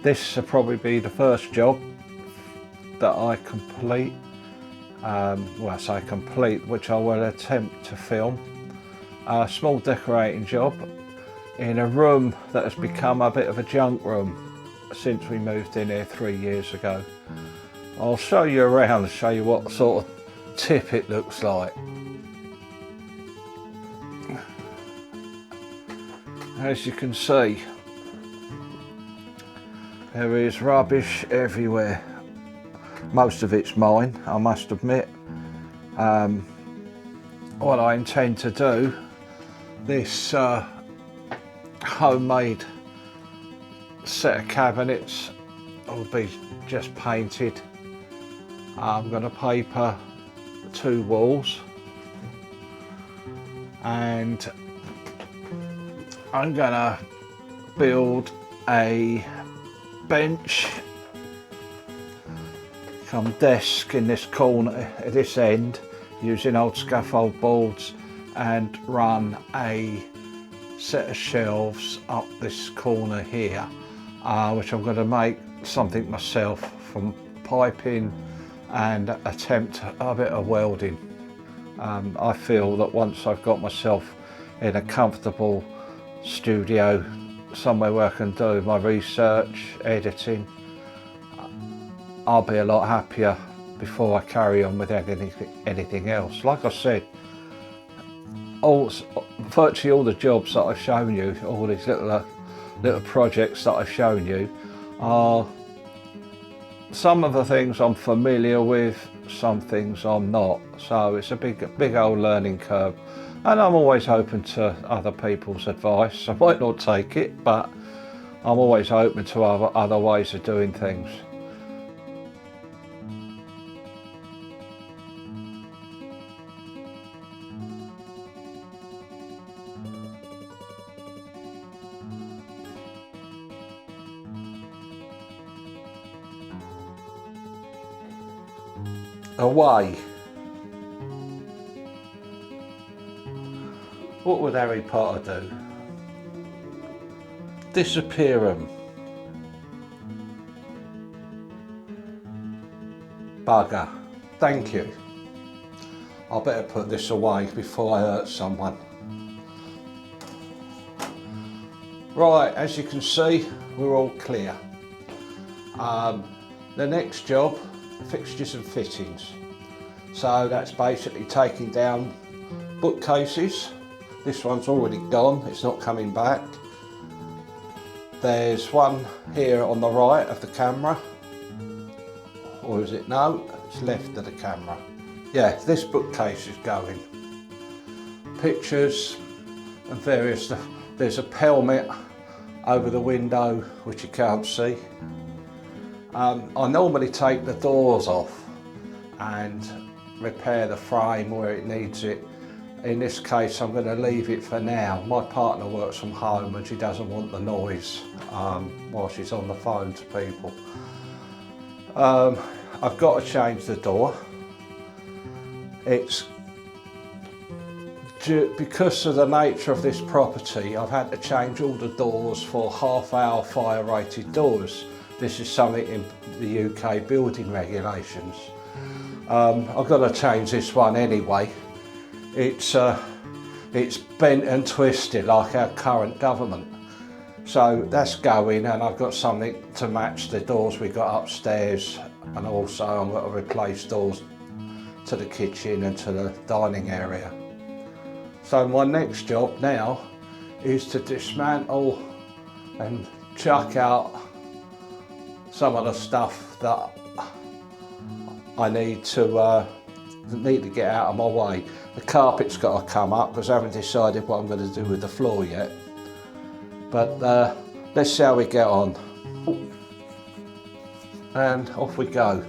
This will probably be the first job that I complete, well, I say complete, which I will attempt to film. A small decorating job in a room that has become a bit of a junk room since we moved in here 3 years ago. I'll show you around and show you what sort of tip it looks like. As you can see, there is rubbish everywhere. Most of it's mine, I must admit. What I intend to do, this homemade set of cabinets will be just painted. I'm going to paper 2 walls, and I'm going to build a bench, some desk in this corner at this end using old scaffold boards, and run a set of shelves up this corner here, which I'm going to make something myself from piping and attempt a bit of welding. I feel that once I've got myself in a comfortable studio, somewhere where I can do my research, editing, I'll be a lot happier before I carry on with anything else. Like I said, virtually all the jobs that I've shown you, all these little projects that I've shown you, are some of the things I'm familiar with, some things I'm not. So it's a big old learning curve, and I'm always open to other people's advice. I might not take it, but I'm always open to other ways of doing things. Away. What would Harry Potter do? Disappear 'em. Bugger. Thank you. I better put this away before I hurt someone. Right, as you can see, we're all clear. The next job, fixtures and fittings. So that's basically taking down bookcases. This one's already gone, it's not coming back. There's one here on the right of the camera. Or is it? No, it's left of the camera. Yeah, this bookcase is going. Pictures and various stuff. There's a pelmet over the window which you can't see. I normally take the doors off and repair the frame where it needs it. In this case, I'm going to leave it for now. My partner works from home and she doesn't want the noise while she's on the phone to people. I've got to change the door. It's because of the nature of this property, I've had to change all the doors for half-hour fire-rated doors. This is something in the UK building regulations. I've got to change this one anyway. It's bent and twisted like our current government. So that's going, and I've got something to match the doors we got upstairs, and also I've got to replace doors to the kitchen and to the dining area. So my next job now is to dismantle and chuck out some of the stuff that I need to get out of my way. The carpet's got to come up because I haven't decided what I'm going to do with the floor yet. But let's see how we get on. And off we go.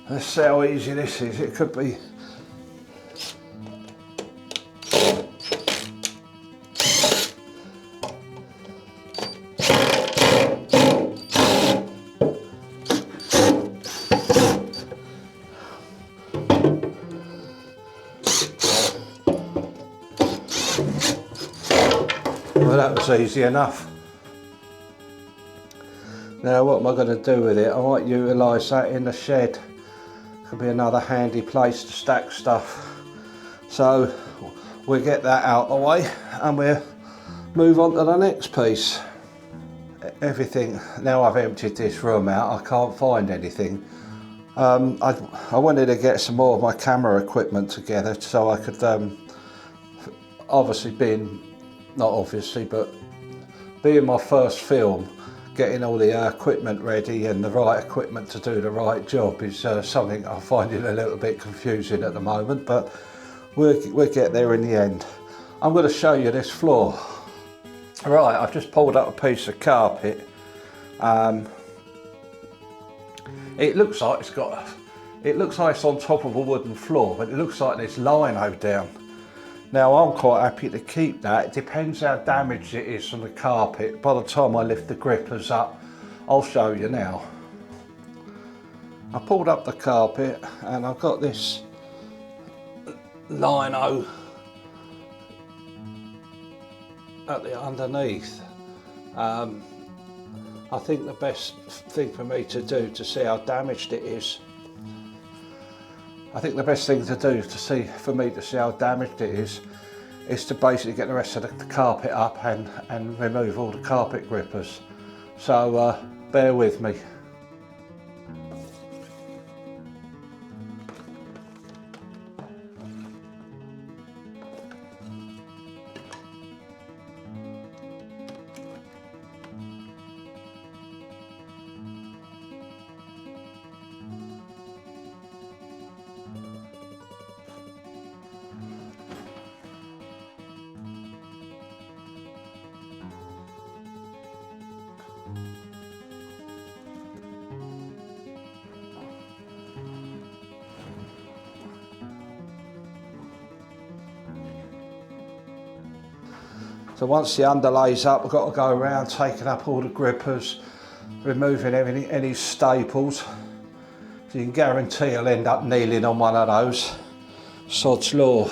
Let's see how easy this is. It could be. Well, that was easy enough. Now what am I going to do with it? I might utilise that in the shed. Could be another handy place to stack stuff. So we'll get that out of the way and we'll move on to the next piece. Everything, now I've emptied this room out, I can't find anything. I wanted to get some more of my camera equipment together so I could obviously being my first film, getting all the equipment ready and the right equipment to do the right job is something I find it a little bit confusing at the moment, but we'll get there in the end. I'm going to show you this floor. Right, I've just pulled up a piece of carpet. It looks like it's on top of a wooden floor, but it looks like there's lino down. Now I'm quite happy to keep that. It depends how damaged it is from the carpet. By the time I lift the grippers up, I'll show you now. I pulled up the carpet and I've got this lino at the underneath. I think the best thing for me to do to see how damaged it is, for me to see how damaged it is to basically get the rest of the carpet up and remove all the carpet grippers. So bear with me. So once the underlay's up, I've got to go around taking up all the grippers, removing any staples. So you can guarantee I'll end up kneeling on one of those. Sod's law.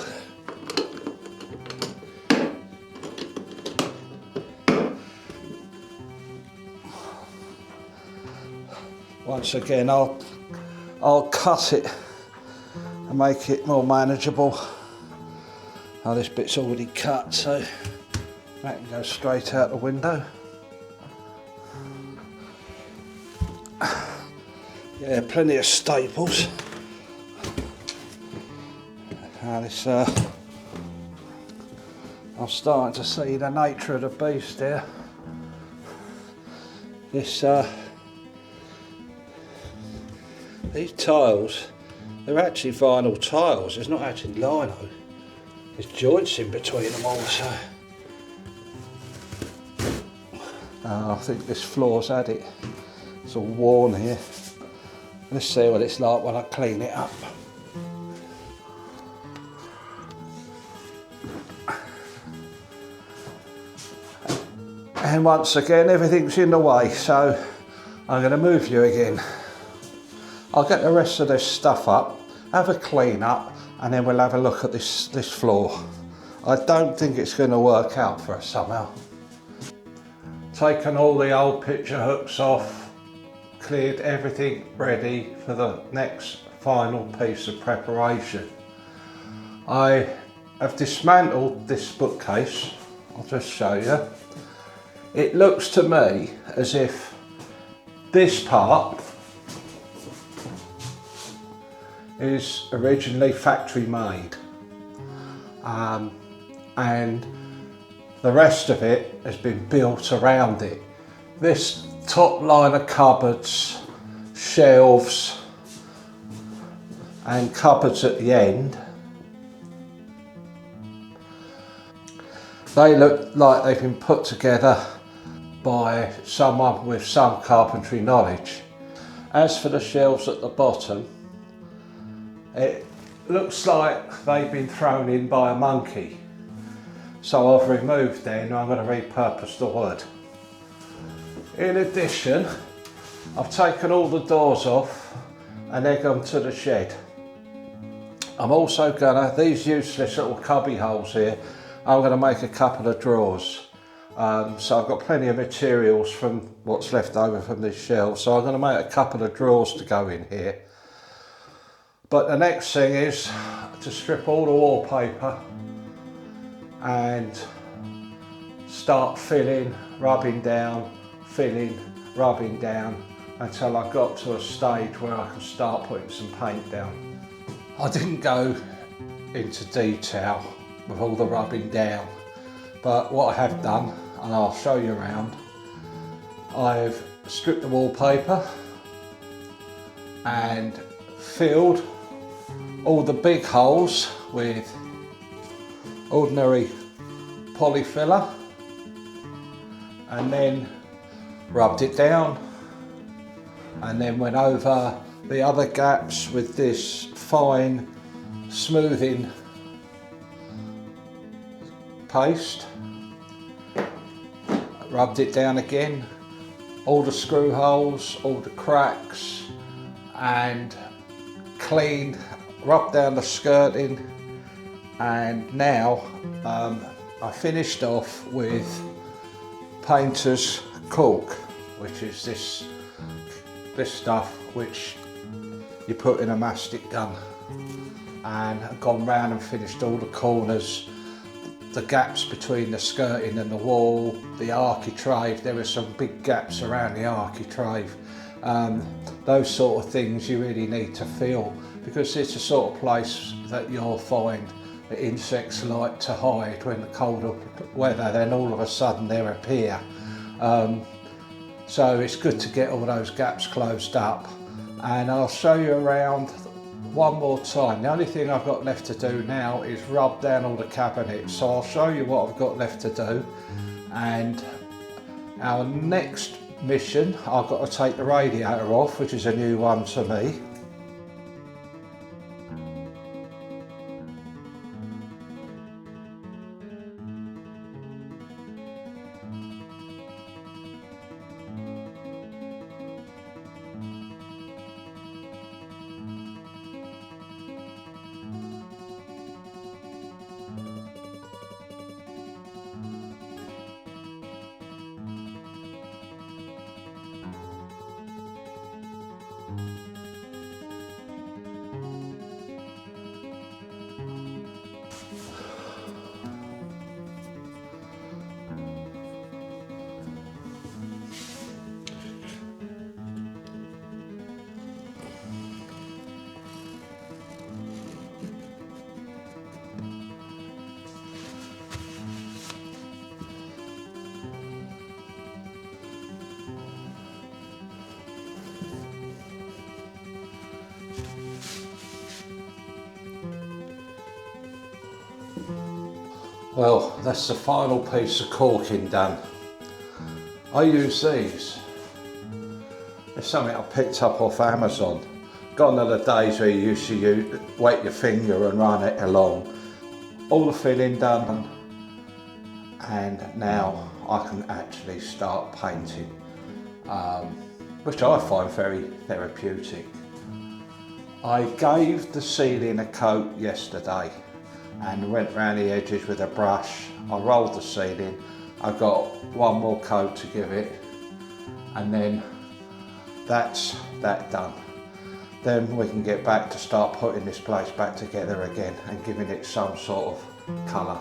Once again, I'll cut it and make it more manageable. Now this bit's already cut, so that can go straight out the window. Yeah, plenty of staples. And it's, I'm starting to see the nature of the beast here. These tiles, they're actually vinyl tiles. There's not actually lino. There's joints in between them also. I think this floor's had it. It's all worn here. Let's see what it's like when I clean it up. And once again, everything's in the way, so I'm going to move you again. I'll get the rest of this stuff up, have a clean up, and then we'll have a look at this floor. I don't think it's going to work out for us somehow. Taken all the old picture hooks off, cleared everything ready for the next final piece of preparation. I have dismantled this bookcase. I'll just show you. It looks to me as if this part is originally factory made. and the rest of it has been built around it. This top line of cupboards, shelves and cupboards at the end, they look like they've been put together by someone with some carpentry knowledge. As for the shelves at the bottom, it looks like they've been thrown in by a monkey. So I've removed them and I'm going to repurpose the wood. In addition, I've taken all the doors off and they're gone to the shed. I'm also gonna, these useless little cubby holes here, I'm gonna make a couple of drawers. So I've got plenty of materials from what's left over from this shelf, so I'm gonna make a couple of drawers to go in here. But the next thing is to strip all the wallpaper and start filling, rubbing down, filling, rubbing down until I got to a stage where I can start putting some paint down. I didn't go into detail with all the rubbing down, but what I have done, and I'll show you around, I've stripped the wallpaper and filled all the big holes with ordinary polyfiller and then rubbed it down, and then went over the other gaps with this fine smoothing paste, rubbed it down again, all the screw holes, all the cracks, and cleaned, rubbed down the skirting, and now I finished off with painter's caulk, which is this stuff which you put in a mastic gun, and I've gone round and finished all the corners, the gaps between the skirting and the wall, the architrave. There were some big gaps around the architrave. Those sort of things you really need to fill, because it's the sort of place that you'll find that insects like to hide when the colder weather, then all of a sudden they appear. So it's good to get all those gaps closed up, and I'll show you around one more time. The only thing I've got left to do now is rub down all the cabinets, so I'll show you what I've got left to do. And our next mission, I've got to take the radiator off, which is a new one to me. Well, that's the final piece of caulking done. I use these. It's something I picked up off Amazon. Gone are the days where you used to wet your finger and run it along. All the filling done, and now I can actually start painting, which I find very therapeutic. I gave the ceiling a coat yesterday and went round the edges with a brush. I rolled the ceiling. I've got one more coat to give it, and then that's that done. Then we can get back to start putting this place back together again and giving it some sort of colour.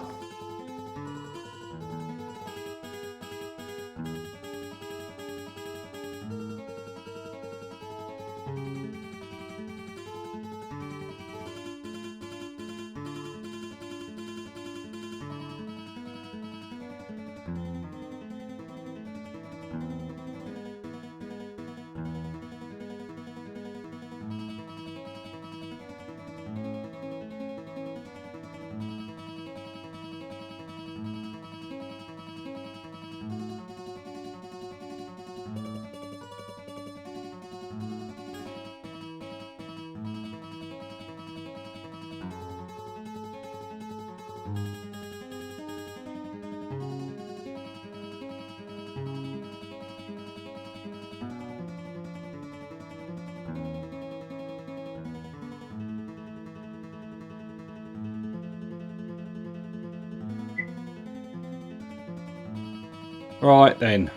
Right then,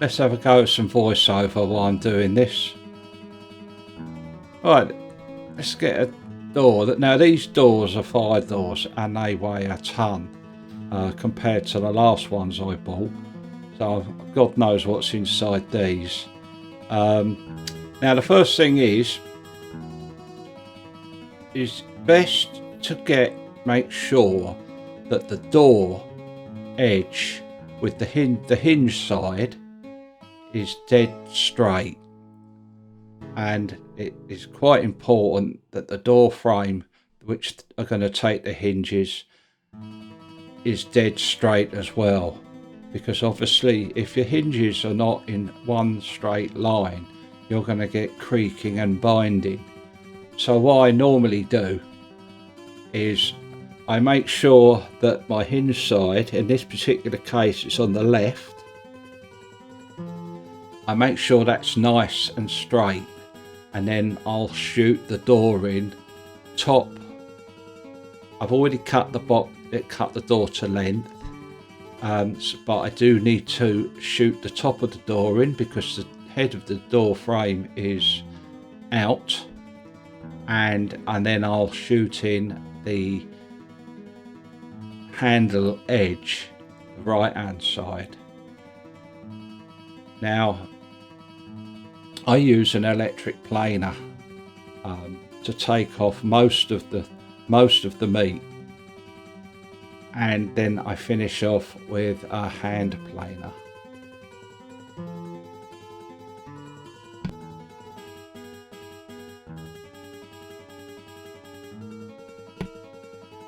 let's have a go at some voiceover while I'm doing this. Right, let's get a door. Now these doors are fire doors and they weigh a ton compared to the last ones I bought. So God knows what's inside these. Now the first thing is best to make sure that the door edge with the hinge side is dead straight, and it is quite important that the door frame which are going to take the hinges is dead straight as well, because obviously if your hinges are not in one straight line you're going to get creaking and binding. So what I normally do is I make sure that my hinge side, in this particular case it's on the left, I make sure that's nice and straight, and then I'll shoot the door in top. I've already cut the door to length, but I do need to shoot the top of the door in because the head of the door frame is out, and then I'll shoot in the handle edge, the right hand side. Now I use an electric planer to take off most of the meat, and then I finish off with a hand planer.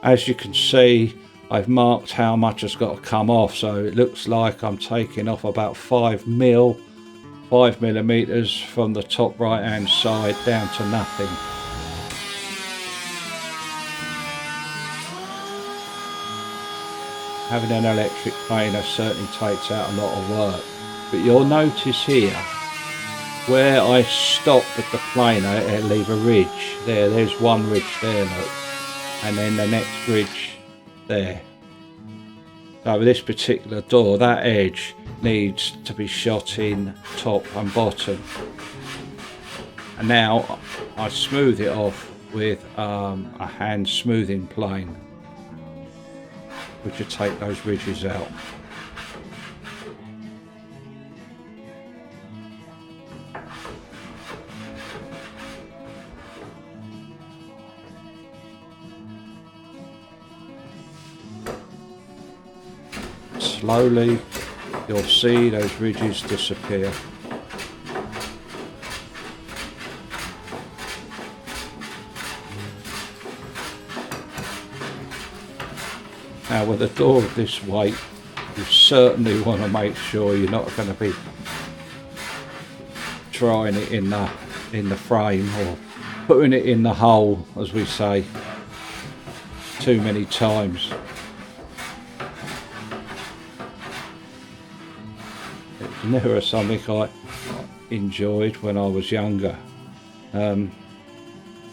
As you can see, I've marked how much has got to come off, so it looks like I'm taking off about 5 millimeters from the top right hand side down to nothing. Having an electric planer certainly takes out a lot of work, but you'll notice here where I stop with the planer it'll leave a ridge there. There's one ridge there, look, and then the next ridge there. So with this particular door, that edge needs to be shot in top and bottom. And now I smooth it off with a hand smoothing plane, which will take those ridges out. Slowly you'll see those ridges disappear. Now with a door of this weight, you certainly want to make sure you're not going to be trying it in the frame or putting it in the hole, as we say, too many times. It's never something I enjoyed when I was younger.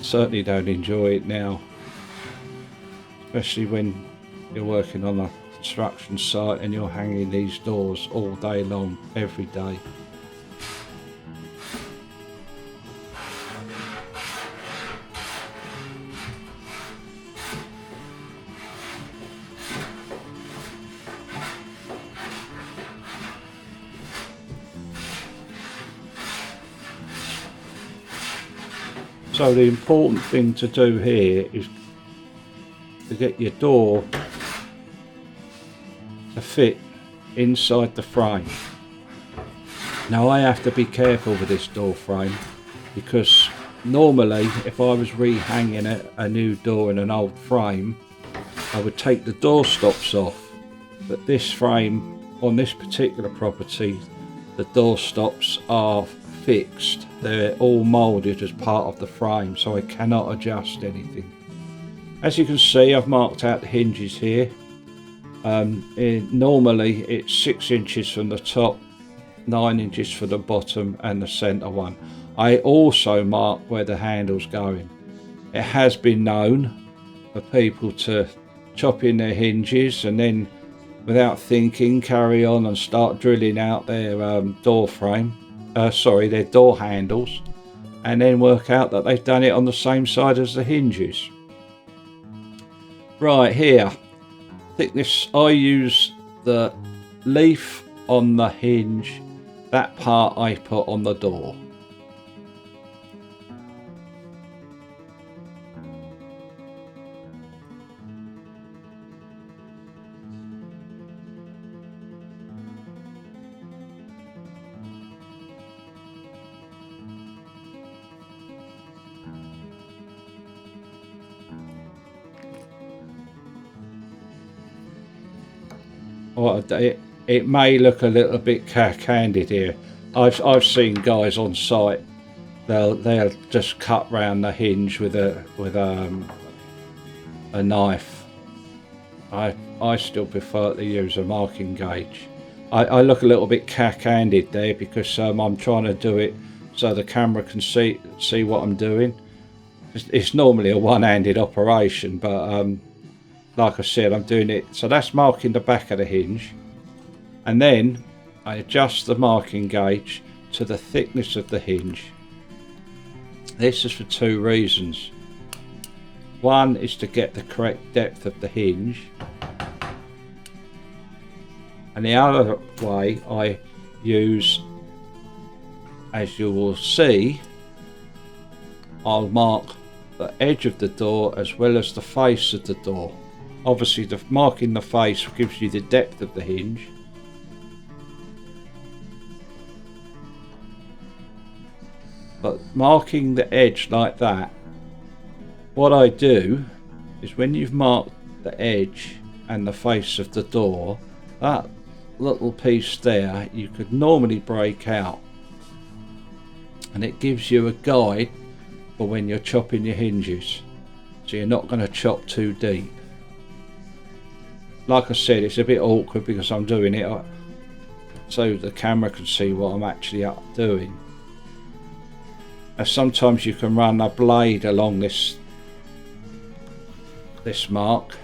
Certainly don't enjoy it now, especially when you're working on a construction site and you're hanging these doors all day long, every day. So the important thing to do here is to get your door to fit inside the frame. Now I have to be careful with this door frame, because normally if I was rehanging a new door in an old frame, I would take the door stops off, but this frame on this particular property, the door stops are fixed. They're all moulded as part of the frame, so I cannot adjust anything. As you can see, I've marked out the hinges here. Normally it's 6 inches from the top, 9 inches for the bottom and the centre one. I also mark where the handle's going. It has been known for people to chop in their hinges and then without thinking, carry on and start drilling out their door frame, their door handles, and then work out that they've done it on the same side as the hinges. Right, here, thickness, I use the leaf on the hinge, that part I put on the door. It may look a little bit cack-handed here. I've seen guys on site, they'll just cut round the hinge with a knife. I still prefer to use a marking gauge. I look a little bit cack-handed there because I'm trying to do it so the camera can see what I'm doing. It's normally a one-handed operation, but like I said, I'm doing it. So that's marking the back of the hinge, and then I adjust the marking gauge to the thickness of the hinge. This is for two reasons. One is to get the correct depth of the hinge, and the other way I use, as you will see, I'll mark the edge of the door as well as the face of the door. Obviously, marking the face gives you the depth of the hinge. But marking the edge like that, what I do is when you've marked the edge and the face of the door, that little piece there you could normally break out, and it gives you a guide for when you're chopping your hinges, so you're not going to chop too deep. Like I said, it's a bit awkward because I'm doing it so the camera can see what I'm actually doing. And sometimes you can run a blade along this mark,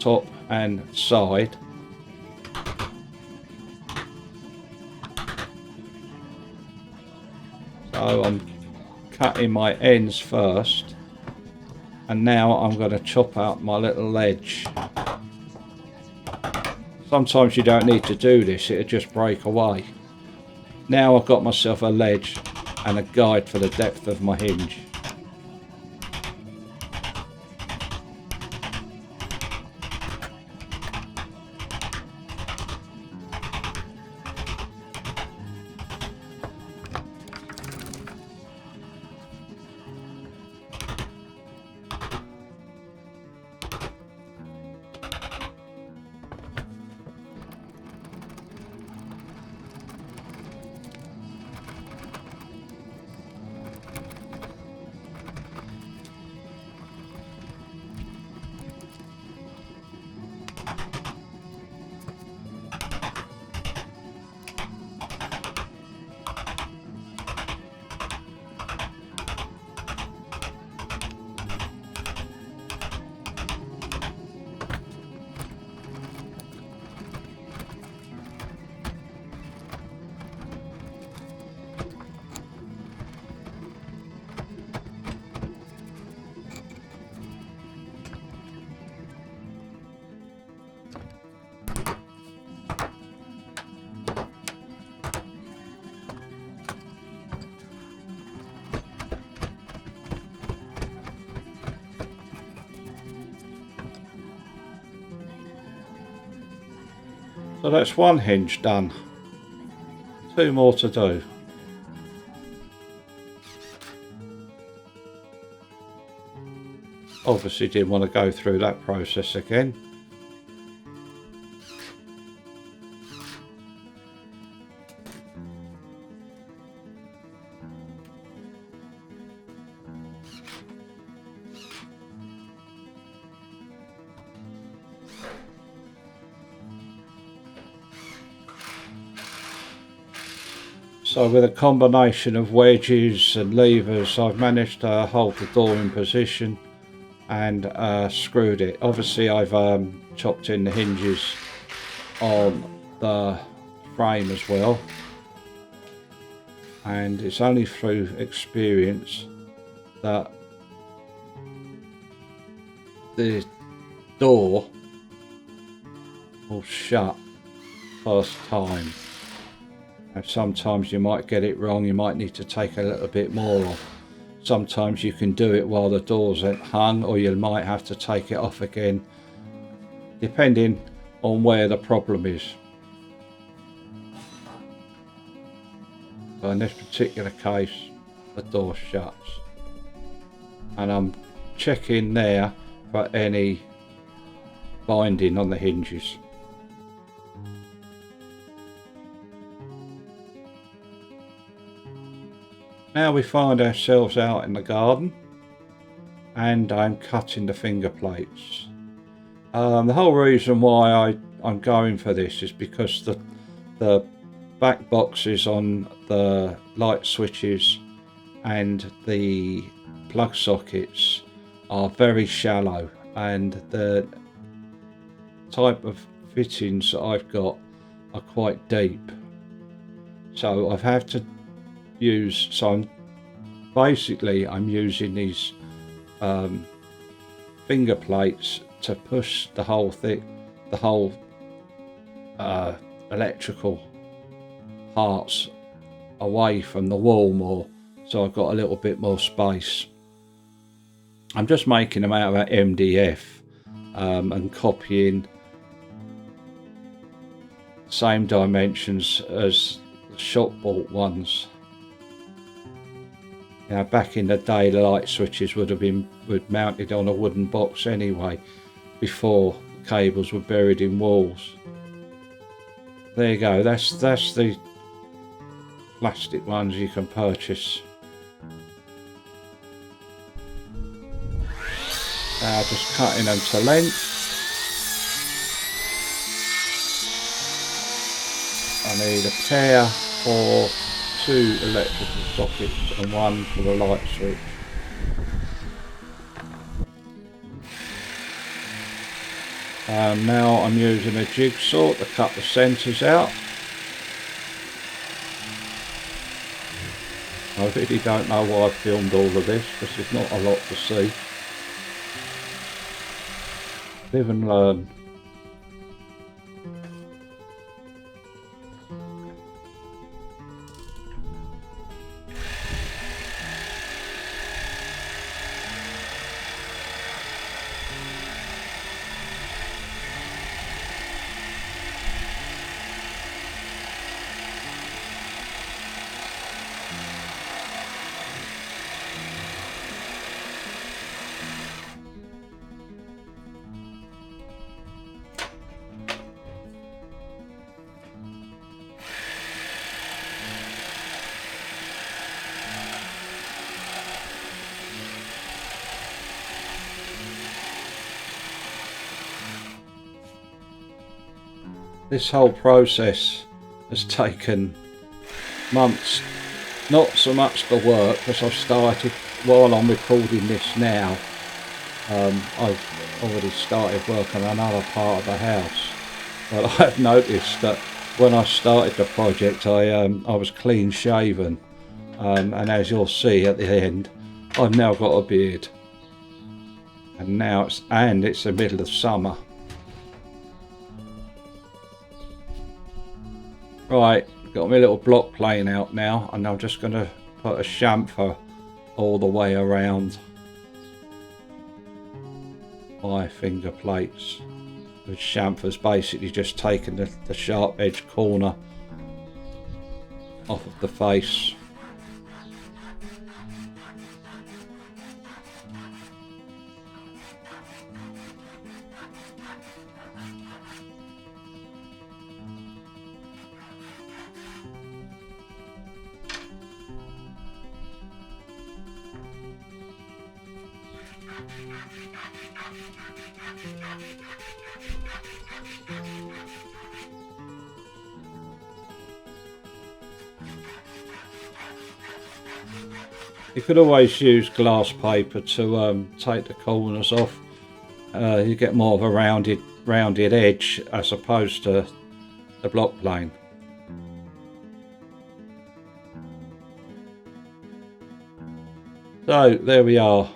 top and side. So I'm cutting my ends first, and now I'm going to chop out my little edge. Sometimes you don't need to do this, it'll just break away. Now I've got myself a ledge and a guide for the depth of my hinge. So that's one hinge done. Two more to do. Obviously didn't want to go through that process again. So with a combination of wedges and levers, I've managed to hold the door in position and screwed it. Obviously I've chopped in the hinges on the frame as well, and it's only through experience that the door will shut first time. And sometimes you might get it wrong, you might need to take a little bit more off. Sometimes you can do it while the door's hung, or you might have to take it off again, depending on where the problem is. So in this particular case, the door shuts, and I'm checking there for any binding on the hinges. Now we find ourselves out in the garden, and I'm cutting the finger plates. The whole reason why I'm going for this is because the back boxes on the light switches and the plug sockets are very shallow, and the type of fittings that I've got are quite deep. So I've had to use, so I'm using these finger plates to push the whole electrical parts away from the wall more, so I've got a little bit more space. I'm just making them out of MDF and copying the same dimensions as the shop bought ones. Now, back in the day, the light switches would have been mounted on a wooden box anyway, before the cables were buried in walls. There you go, that's the plastic ones you can purchase. Now just cutting them to length. I need a pair for 2 electrical sockets and 1 for the light switch. Now I'm using a jigsaw to cut the centres out. I really don't know why I've filmed all of this, because there's not a lot to see. Live and learn. This whole process has taken months, not so much the work, because I've started, while I'm recording this now, I've already started work on another part of the house. But I've noticed that when I started the project, I was clean shaven, and as you'll see at the end, I've now got a beard, and now it's the middle of summer. Right, got my little block plane out now, and I'm just going to put a chamfer all the way around my finger plates. The chamfer's basically just taking the sharp edge corner off of the face. You could always use glass paper to take the corners off. You get more of a rounded edge, as opposed to the block plane. So there we are.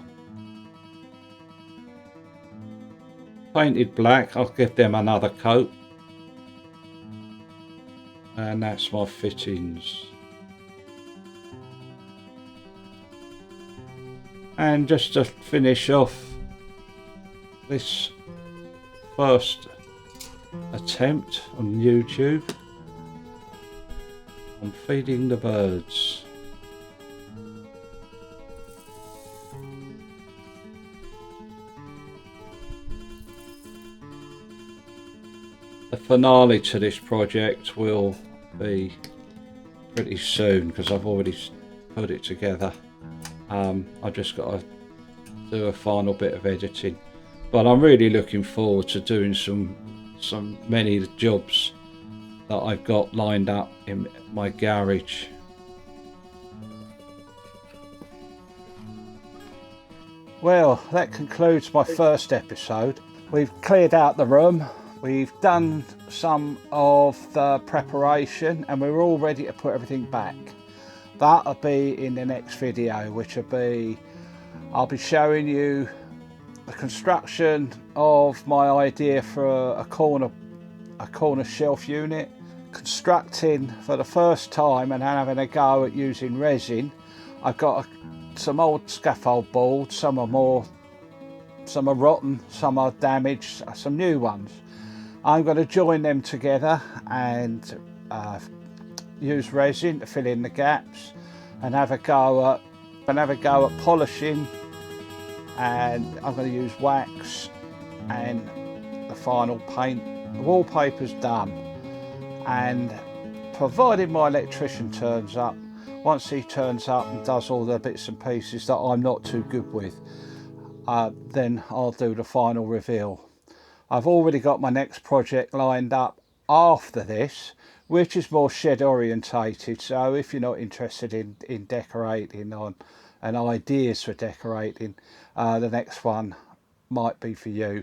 Painted black, I'll give them another coat. And that's my fittings. And just to finish off this first attempt on YouTube, I'm feeding the birds. The finale to this project will be pretty soon because I've already put it together. I've just got to do a final bit of editing, but I'm really looking forward to doing many jobs that I've got lined up in my garage. Well, that concludes my first episode. We've cleared out the room. We've done some of the preparation and we're all ready to put everything back. That'll be in the next video, which will be, I'll be showing you the construction of my idea for a corner shelf unit, constructing for the first time and having a go at using resin. I've got some old scaffold boards, some are rotten, some are damaged, some new ones. I'm going to join them together and use resin to fill in the gaps and have a go at polishing, and I'm going to use wax and the final paint. The wallpaper's done, and provided my electrician turns up, once he turns up and does all the bits and pieces that I'm not too good with, then I'll do the final reveal. I've already got my next project lined up after this, which is more shed orientated. So if you're not interested in decorating and ideas for decorating, the next one might be for you.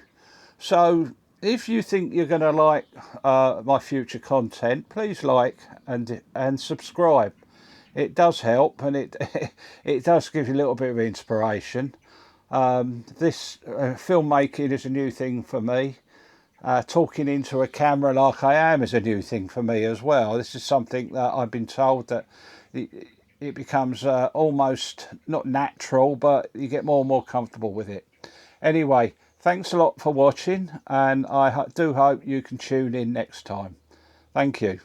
So if you think you're going to like my future content, please like and subscribe. It does help, and it does give you a little bit of inspiration. This filmmaking is a new thing for me. Talking into a camera like I am is a new thing for me as well. This is something that I've been told that it becomes almost not natural, but you get more and more comfortable with it. Anyway, thanks a lot for watching, and I do hope you can tune in next time. Thank you.